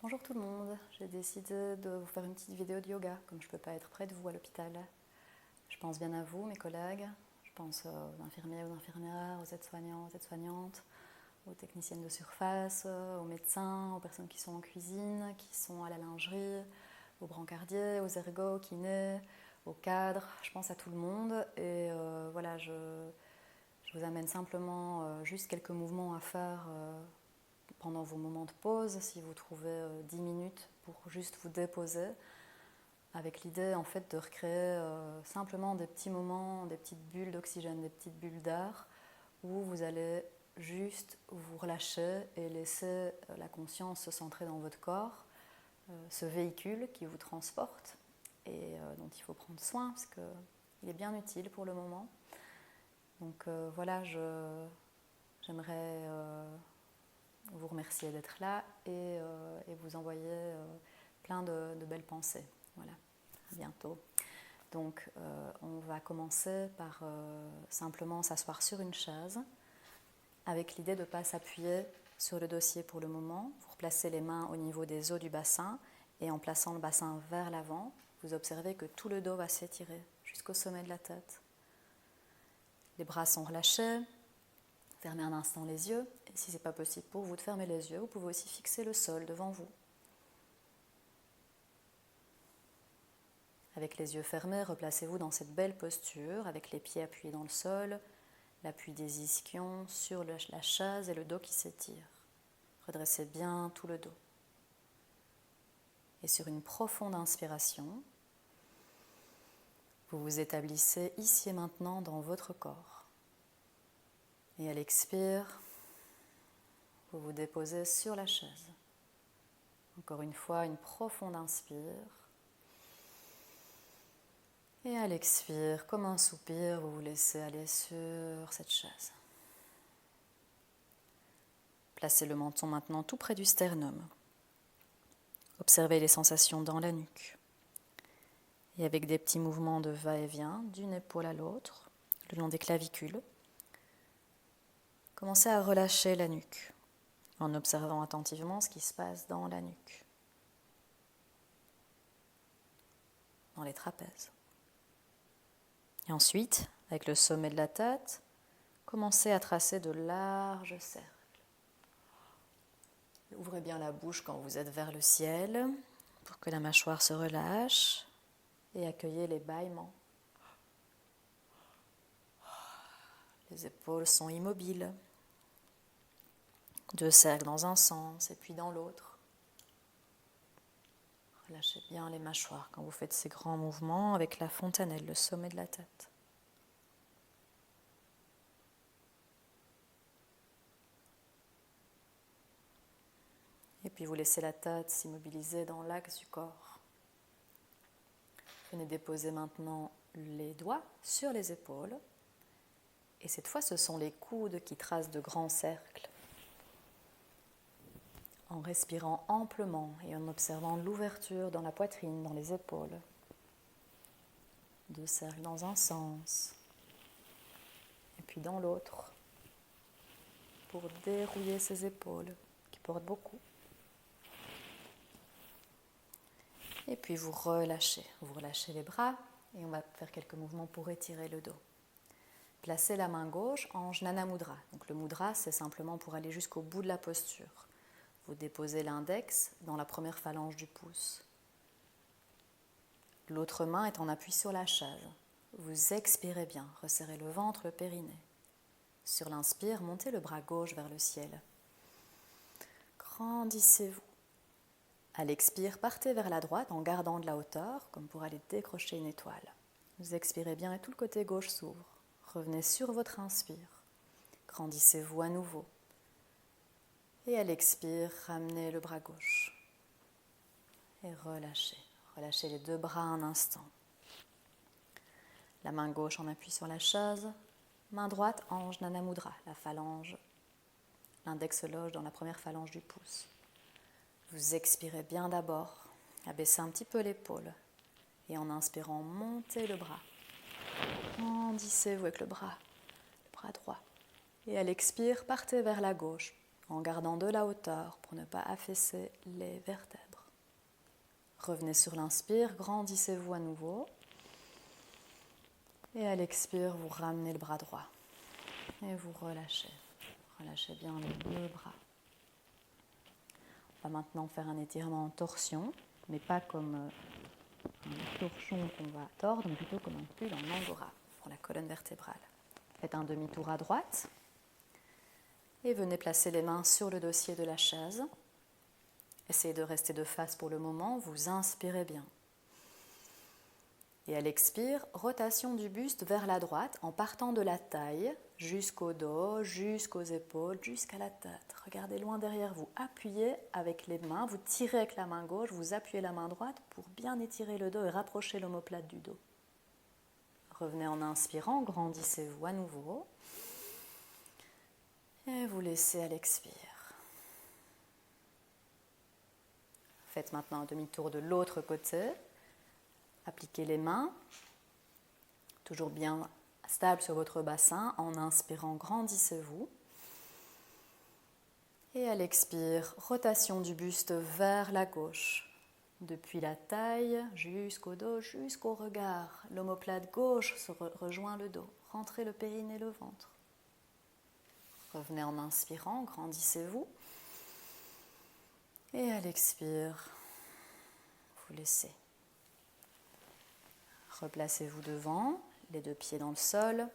Bonjour tout le monde, j'ai décidé de vous faire une petite vidéo de yoga, comme je ne peux pas être près de vous à l'hôpital. Je pense bien à vous, mes collègues, je pense aux infirmiers, aux infirmières, aux aides-soignants, aux aides-soignantes, aux techniciennes de surface, aux médecins, aux personnes qui sont en cuisine, qui sont à la lingerie, aux brancardiers, aux ergots, aux kinés, aux cadres, je pense à tout le monde. Et voilà, je vous amène simplement juste quelques mouvements à faire pendant vos moments de pause, si vous trouvez 10 minutes pour juste vous déposer, avec l'idée en fait de recréer simplement des petits moments, des petites bulles d'oxygène, des petites bulles d'air, où vous allez juste vous relâcher et laisser la conscience se centrer dans votre corps, ce véhicule qui vous transporte et dont il faut prendre soin parce qu'il est bien utile pour le moment. Donc voilà, j'aimerais vous remercier d'être là et vous envoyer plein de belles pensées. Voilà, à bientôt. Donc on va commencer par simplement s'asseoir sur une chaise avec l'idée de ne pas s'appuyer sur le dossier pour le moment. Vous replacez les mains au niveau des os du bassin et en plaçant le bassin vers l'avant, vous observez que tout le dos va s'étirer jusqu'au sommet de la tête. Les bras sont relâchés. Fermez un instant les yeux, et si ce n'est pas possible pour vous de fermer les yeux, vous pouvez aussi fixer le sol devant vous. Avec les yeux fermés, replacez-vous dans cette belle posture, avec les pieds appuyés dans le sol, l'appui des ischions sur la chaise et le dos qui s'étire. Redressez bien tout le dos. Et sur une profonde inspiration, vous vous établissez ici et maintenant dans votre corps. Et à l'expire, vous vous déposez sur la chaise. Encore une fois, une profonde inspire. Et à l'expire, comme un soupir, vous vous laissez aller sur cette chaise. Placez le menton maintenant tout près du sternum. Observez les sensations dans la nuque. Et avec des petits mouvements de va-et-vient, d'une épaule à l'autre, le long des clavicules, commencez à relâcher la nuque, en observant attentivement ce qui se passe dans la nuque, dans les trapèzes. Et ensuite, avec le sommet de la tête, commencez à tracer de larges cercles. Ouvrez bien la bouche quand vous êtes vers le ciel pour que la mâchoire se relâche et accueillez les bâillements. Les épaules sont immobiles. 2 cercles dans un sens et puis dans l'autre. Relâchez bien les mâchoires quand vous faites ces grands mouvements avec la fontanelle, le sommet de la tête. Et puis vous laissez la tête s'immobiliser dans l'axe du corps. Venez déposer maintenant les doigts sur les épaules. Et cette fois, ce sont les coudes qui tracent de grands cercles. En respirant amplement et en observant l'ouverture dans la poitrine, dans les épaules. 2 cercles dans un sens. Et puis dans l'autre. Pour dérouiller ces épaules qui portent beaucoup. Et puis vous relâchez les bras et on va faire quelques mouvements pour étirer le dos. Placez la main gauche en Jnana Mudra. Donc le mudra, c'est simplement pour aller jusqu'au bout de la posture. Vous déposez l'index dans la première phalange du pouce. L'autre main est en appui sur la chaise. Vous expirez bien, resserrez le ventre, le périnée. Sur l'inspire, montez le bras gauche vers le ciel. Grandissez-vous. À l'expire, partez vers la droite en gardant de la hauteur, comme pour aller décrocher une étoile. Vous expirez bien et tout le côté gauche s'ouvre. Revenez sur votre inspire. Grandissez-vous à nouveau. Et à l'expire, ramenez le bras gauche. Et relâchez. Relâchez les 2 bras un instant. La main gauche en appui sur la chaise. Main droite en Jnana Mudra, la phalange. L'index se loge dans la première phalange du pouce. Vous expirez bien d'abord, abaissez un petit peu l'épaule et en inspirant, montez le bras. Grandissez-vous avec le bras droit. Et à l'expire, partez vers la gauche en gardant de la hauteur pour ne pas affaisser les vertèbres. Revenez sur l'inspire, grandissez-vous à nouveau. Et à l'expire, vous ramenez le bras droit. Et vous relâchez. Relâchez bien les deux bras. On va maintenant faire un étirement en torsion, mais pas comme un torchon qu'on va tordre, mais plutôt comme un pull en angora pour la colonne vertébrale. Faites un demi-tour à droite et venez placer les mains sur le dossier de la chaise. Essayez de rester de face pour le moment, vous inspirez bien. Et à l'expire, rotation du buste vers la droite en partant de la taille jusqu'au dos, jusqu'aux épaules, jusqu'à la tête. Regardez loin derrière vous, appuyez avec les mains, vous tirez avec la main gauche, vous appuyez la main droite pour bien étirer le dos et rapprocher l'omoplate du dos. Revenez en inspirant, grandissez-vous à nouveau et vous laissez à l'expire. Faites maintenant un demi-tour de l'autre côté. Appliquez les mains, toujours bien stable sur votre bassin. En inspirant, grandissez-vous. Et à l'expire, rotation du buste vers la gauche. Depuis la taille jusqu'au dos, jusqu'au regard. L'omoplate gauche rejoint le dos. Rentrez le périnée et le ventre. Revenez en inspirant, grandissez-vous. Et à l'expire, vous laissez. Replacez-vous devant, les deux pieds dans le sol,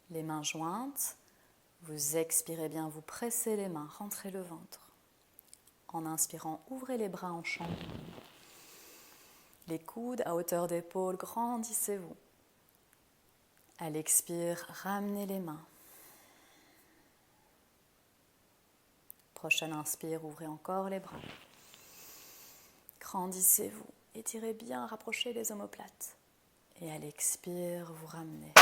les mains jointes. Vous expirez bien, vous pressez les mains, rentrez le ventre. En inspirant, ouvrez les bras en champ. Les coudes à hauteur d'épaule, grandissez-vous. À l'expire, ramenez les mains. Prochaine inspire, ouvrez encore les bras. Grandissez-vous. Étirez bien, rapprochez les omoplates. Et à l'expire, vous ramenez.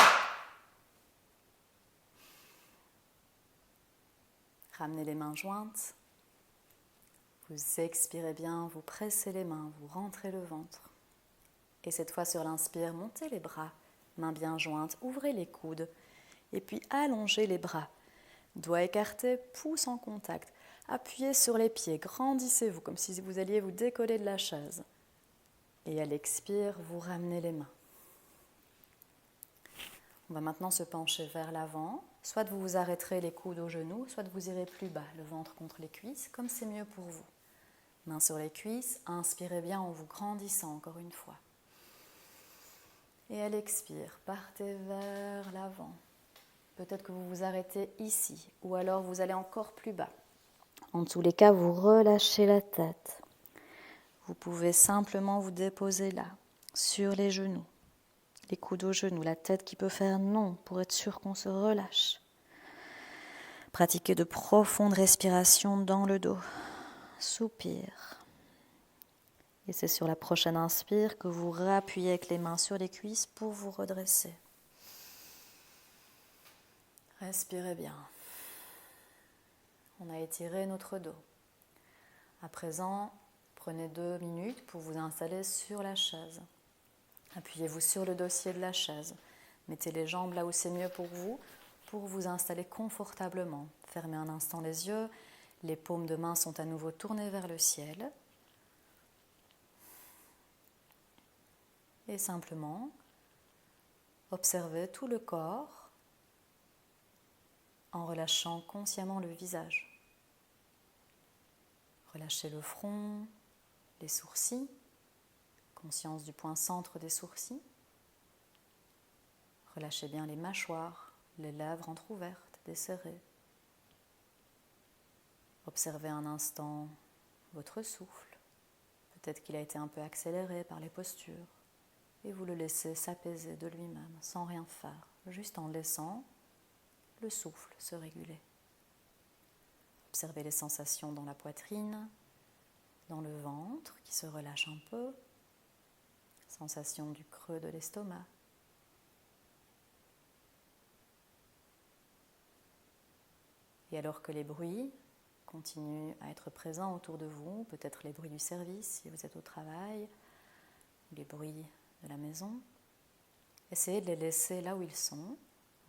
Ramenez les mains jointes. Vous expirez bien, vous pressez les mains, vous rentrez le ventre. Et cette fois sur l'inspire, montez les bras, mains bien jointes, ouvrez les coudes. Et puis allongez les bras. Doigts écartés, pouces en contact. Appuyez sur les pieds, grandissez-vous comme si vous alliez vous décoller de la chaise. Et à l'expire, vous ramenez les mains. On va maintenant se pencher vers l'avant. Soit vous vous arrêterez les coudes aux genoux, soit vous irez plus bas, le ventre contre les cuisses, comme c'est mieux pour vous. Mains sur les cuisses, inspirez bien en vous grandissant encore une fois. Et à l'expire, partez vers l'avant. Peut-être que vous vous arrêtez ici, ou alors vous allez encore plus bas. En tous les cas, vous relâchez la tête. Vous pouvez simplement vous déposer là, sur les genoux, les coudes aux genoux, la tête qui peut faire non pour être sûr qu'on se relâche. Pratiquez de profondes respirations dans le dos. Soupir. Et c'est sur la prochaine inspire que vous rappuyez avec les mains sur les cuisses pour vous redresser. Respirez bien. On a étiré notre dos. À présent, prenez 2 minutes pour vous installer sur la chaise. Appuyez-vous sur le dossier de la chaise. Mettez les jambes là où c'est mieux pour vous installer confortablement. Fermez un instant les yeux. Les paumes de main sont à nouveau tournées vers le ciel. Et simplement, observez tout le corps en relâchant consciemment le visage. Relâchez le front, les sourcils, conscience du point centre des sourcils. Relâchez bien les mâchoires, les lèvres entrouvertes, desserrées. Observez un instant votre souffle. Peut-être qu'il a été un peu accéléré par les postures. Et vous le laissez s'apaiser de lui-même, sans rien faire, juste en laissant le souffle se réguler. Observez les sensations dans la poitrine, dans le ventre qui se relâche un peu, sensation du creux de l'estomac. Et alors que les bruits continuent à être présents autour de vous, peut-être les bruits du service si vous êtes au travail, ou les bruits de la maison, essayez de les laisser là où ils sont,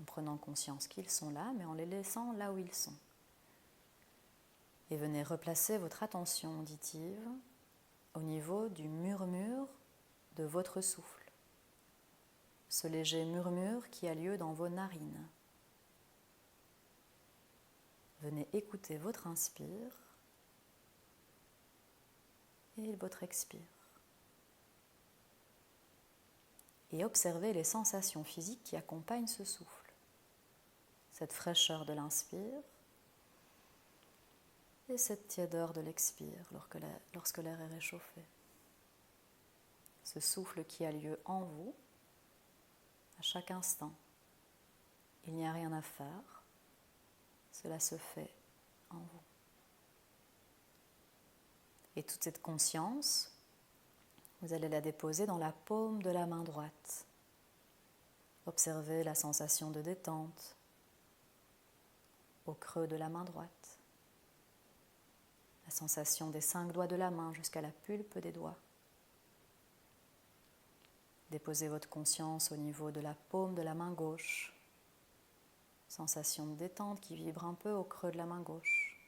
en prenant conscience qu'ils sont là, mais en les laissant là où ils sont. Et venez replacer votre attention auditive au niveau du murmure de votre souffle. Ce léger murmure qui a lieu dans vos narines. Venez écouter votre inspire et votre expire. Et observez les sensations physiques qui accompagnent ce souffle. Cette fraîcheur de l'inspire et cette tiédeur de l'expire lorsque l'air est réchauffé. Ce souffle qui a lieu en vous à chaque instant. Il n'y a rien à faire, cela se fait en vous. Et toute cette conscience, vous allez la déposer dans la paume de la main droite. Observez la sensation de détente au creux de la main droite. La sensation des 5 doigts de la main jusqu'à la pulpe des doigts. Déposez votre conscience au niveau de la paume de la main gauche. Sensation de détente qui vibre un peu au creux de la main gauche.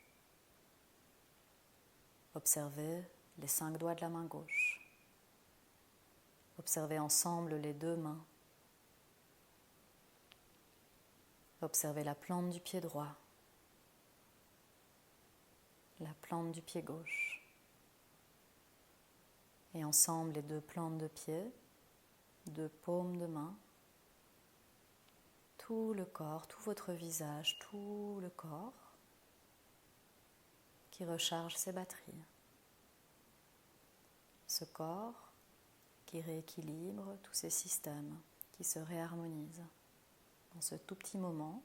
Observez les 5 doigts de la main gauche. Observez ensemble les 2 mains. Observez la plante du pied droit, la plante du pied gauche. Et ensemble les 2 plantes de pied, 2 paumes de main. Tout le corps, tout votre visage, tout le corps qui recharge ses batteries. Ce corps qui rééquilibre tous ces systèmes, qui se réharmonisent dans ce tout petit moment.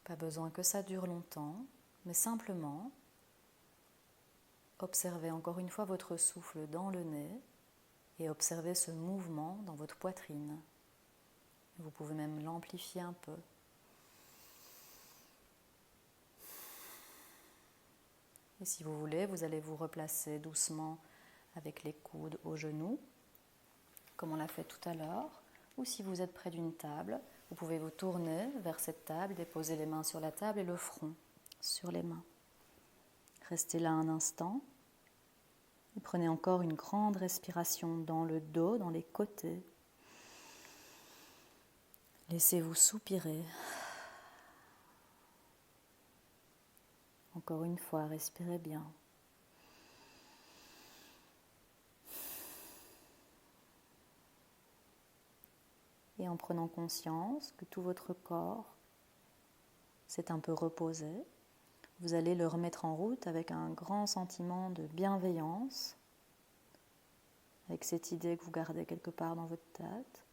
Pas besoin que ça dure longtemps, mais simplement observez encore une fois votre souffle dans le nez et observez ce mouvement dans votre poitrine. Vous pouvez même l'amplifier un peu. Et si vous voulez, vous allez vous replacer doucement avec les coudes aux genoux, comme on l'a fait tout à l'heure. Ou si vous êtes près d'une table, vous pouvez vous tourner vers cette table, déposer les mains sur la table et le front sur les mains. Restez là un instant. Et prenez encore une grande respiration dans le dos, dans les côtés. Laissez-vous soupirer. Encore une fois, respirez bien. Et en prenant conscience que tout votre corps s'est un peu reposé, vous allez le remettre en route avec un grand sentiment de bienveillance, avec cette idée que vous gardez quelque part dans votre tête,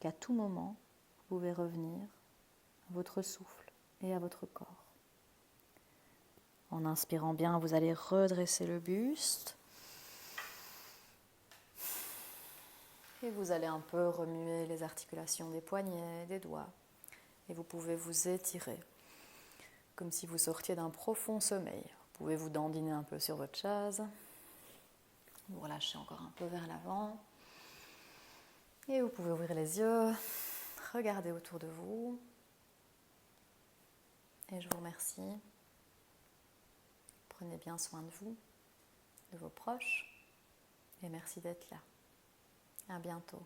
qu'à tout moment, vous pouvez revenir à votre souffle et à votre corps. En inspirant bien, vous allez redresser le buste. Et vous allez un peu remuer les articulations des poignets, des doigts. Et vous pouvez vous étirer, comme si vous sortiez d'un profond sommeil. Vous pouvez vous dandiner un peu sur votre chaise. Vous relâchez encore un peu vers l'avant. Et vous pouvez ouvrir les yeux, regarder autour de vous. Et je vous remercie. Prenez bien soin de vous, de vos proches. Et merci d'être là. À bientôt.